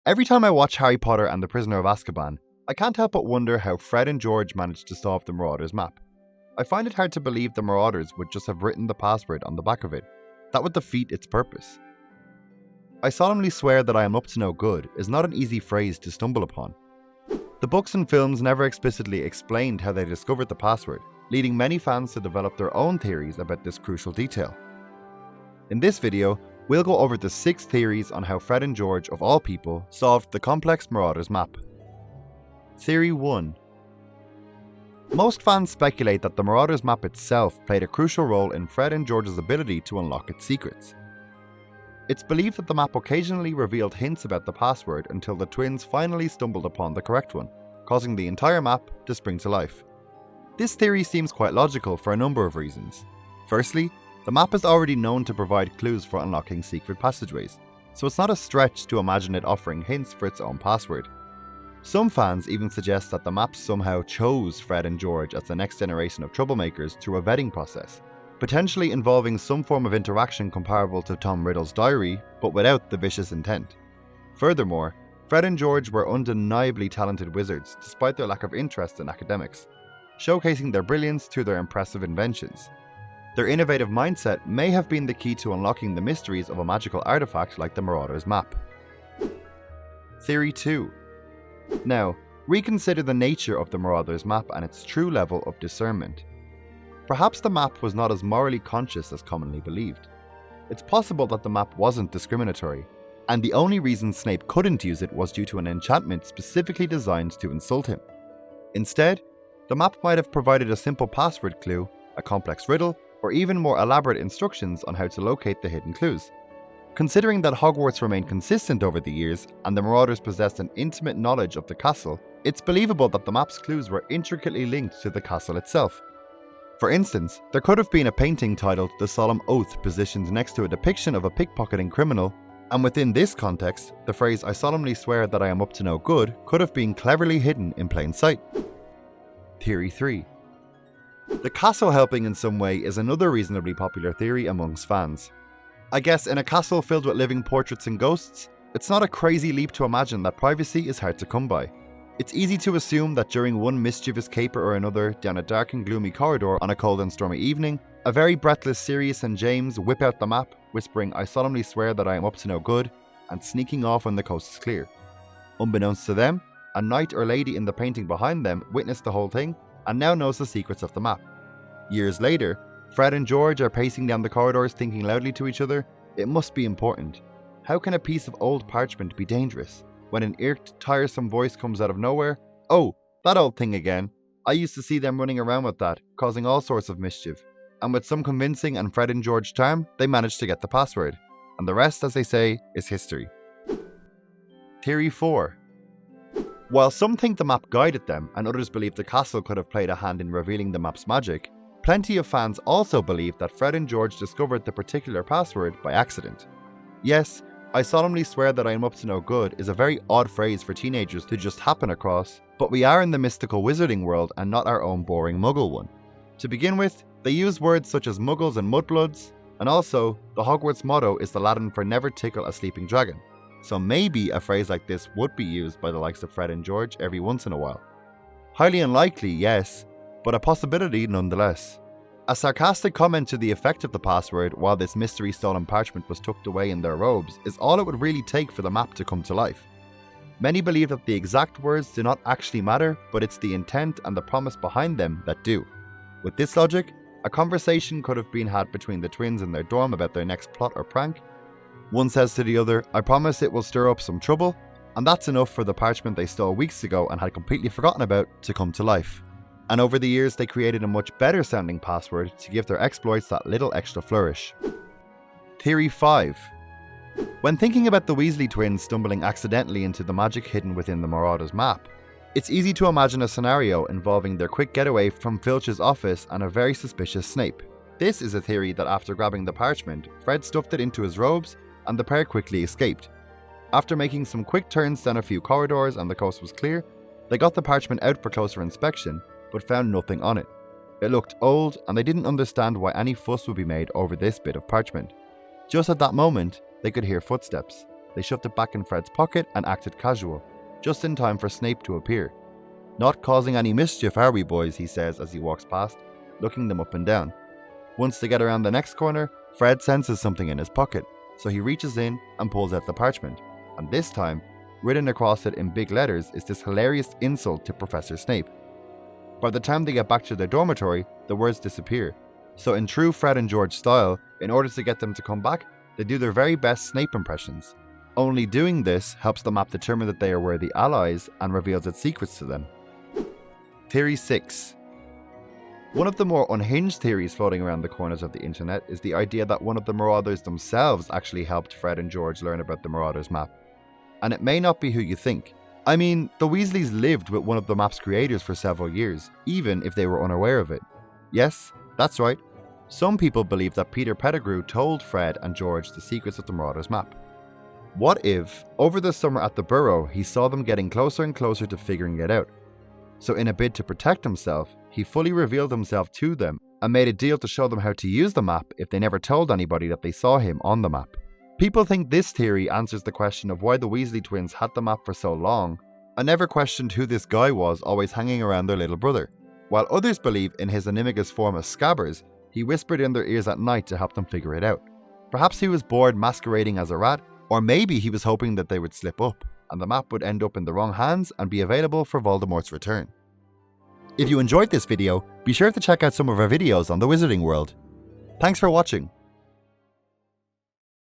Every time I watch Harry Potter and the Prisoner of Azkaban, I can't help but wonder how Fred and George managed to solve the Marauders Map. I find it hard to believe the Marauders would just have written the password on the back of it. That would defeat its purpose. I solemnly swear that I am up to no good is not an easy phrase to stumble upon. The books and films never explicitly explained how they discovered the password, leading many fans to develop their own theories about this crucial detail. In this video, we'll go over the 6 theories on how Fred and George, of all people, solved the complex Marauders Map. Theory 1. Most fans speculate that the Marauders Map itself played a crucial role in Fred and George's ability to unlock its secrets. It's believed that the map occasionally revealed hints about the password until the twins finally stumbled upon the correct one, causing the entire map to spring to life. This theory seems quite logical for a number of reasons. Firstly, the map is already known to provide clues for unlocking secret passageways, so it's not a stretch to imagine it offering hints for its own password. Some fans even suggest that the map somehow chose Fred and George as the next generation of troublemakers through a vetting process, potentially involving some form of interaction comparable to Tom Riddle's diary, but without the vicious intent. Furthermore, Fred and George were undeniably talented wizards despite their lack of interest in academics, showcasing their brilliance through their impressive inventions. Their innovative mindset may have been the key to unlocking the mysteries of a magical artifact like the Marauders Map. Theory 2. Now, reconsider the nature of the Marauders Map and its true level of discernment. Perhaps the map was not as morally conscious as commonly believed. It's possible that the map wasn't discriminatory, and the only reason Snape couldn't use it was due to an enchantment specifically designed to insult him. Instead, the map might have provided a simple password clue, a complex riddle, or even more elaborate instructions on how to locate the hidden clues. Considering that Hogwarts remained consistent over the years, and the Marauders possessed an intimate knowledge of the castle, it's believable that the map's clues were intricately linked to the castle itself. For instance, there could have been a painting titled The Solemn Oath positioned next to a depiction of a pickpocketing criminal, and within this context, the phrase "I solemnly swear that I am up to no good" could have been cleverly hidden in plain sight. Theory 3. The castle helping in some way is another reasonably popular theory amongst fans. I guess in a castle filled with living portraits and ghosts, it's not a crazy leap to imagine that privacy is hard to come by. It's easy to assume that during one mischievous caper or another down a dark and gloomy corridor on a cold and stormy evening, a very breathless Sirius and James whip out the map, whispering "I solemnly swear that I am up to no good," and sneaking off when the coast is clear. Unbeknownst to them, a knight or lady in the painting behind them witnessed the whole thing and now knows the secrets of the map. Years later, Fred and George are pacing down the corridors thinking loudly to each other, "It must be important. How can a piece of old parchment be dangerous?" When an irked, tiresome voice comes out of nowhere, "Oh, that old thing again. I used to see them running around with that, causing all sorts of mischief." And with some convincing and Fred and George charm, they manage to get the password. And the rest, as they say, is history. Theory 4. While some think the map guided them, and others believe the castle could have played a hand in revealing the map's magic, plenty of fans also believe that Fred and George discovered the particular password by accident. Yes, "I solemnly swear that I am up to no good" is a very odd phrase for teenagers to just happen across, but we are in the mystical wizarding world and not our own boring muggle one. To begin with, they use words such as muggles and mudbloods, and also, the Hogwarts motto is the Latin for "never tickle a sleeping dragon," so maybe a phrase like this would be used by the likes of Fred and George every once in a while. Highly unlikely, yes, but a possibility nonetheless. A sarcastic comment to the effect of the password while this mystery stolen parchment was tucked away in their robes is all it would really take for the map to come to life. Many believe that the exact words do not actually matter, but it's the intent and the promise behind them that do. With this logic, a conversation could have been had between the twins in their dorm about their next plot or prank. One says to the other, "I promise it will stir up some trouble," and that's enough for the parchment they stole weeks ago and had completely forgotten about to come to life. And over the years they created a much better sounding password to give their exploits that little extra flourish. Theory 5. When thinking about the Weasley twins stumbling accidentally into the magic hidden within the Marauders Map, it's easy to imagine a scenario involving their quick getaway from Filch's office and a very suspicious Snape. This is a theory that after grabbing the parchment, Fred stuffed it into his robes and the pair quickly escaped. After making some quick turns down a few corridors and the coast was clear, they got the parchment out for closer inspection, but found nothing on it. It looked old, and they didn't understand why any fuss would be made over this bit of parchment. Just at that moment, they could hear footsteps. they shoved it back in Fred's pocket and acted casual, just in time for Snape to appear. "Not causing any mischief, are we, boys?" he says as he walks past, looking them up and down. Once they get around the next corner, Fred senses something in his pocket, so he reaches in and pulls out the parchment, and this time, written across it in big letters is this hilarious insult to Professor Snape. By the time they get back to their dormitory, the words disappear, so in true Fred and George style, in order to get them to come back, they do their very best Snape impressions. Only doing this helps the map determine that they are worthy allies and reveals its secrets to them. Theory 6. One of the more unhinged theories floating around the corners of the internet is the idea that one of the Marauders themselves actually helped Fred and George learn about the Marauders Map. And it may not be who you think. I mean, the Weasleys lived with one of the map's creators for several years, even if they were unaware of it. Yes, that's right. Some people believe that Peter Pettigrew told Fred and George the secrets of the Marauders Map. What if, over the summer at the Burrow, he saw them getting closer and closer to figuring it out? So in a bid to protect himself, he fully revealed himself to them and made a deal to show them how to use the map if they never told anybody that they saw him on the map. People think this theory answers the question of why the Weasley twins had the map for so long and never questioned who this guy was always hanging around their little brother, while others believe in his animagous form as Scabbers, he whispered in their ears at night to help them figure it out. Perhaps he was bored masquerading as a rat, or maybe he was hoping that they would slip up and the map would end up in the wrong hands and be available for Voldemort's return. If you enjoyed this video, be sure to check out some of our videos on the Wizarding World. Thanks for watching.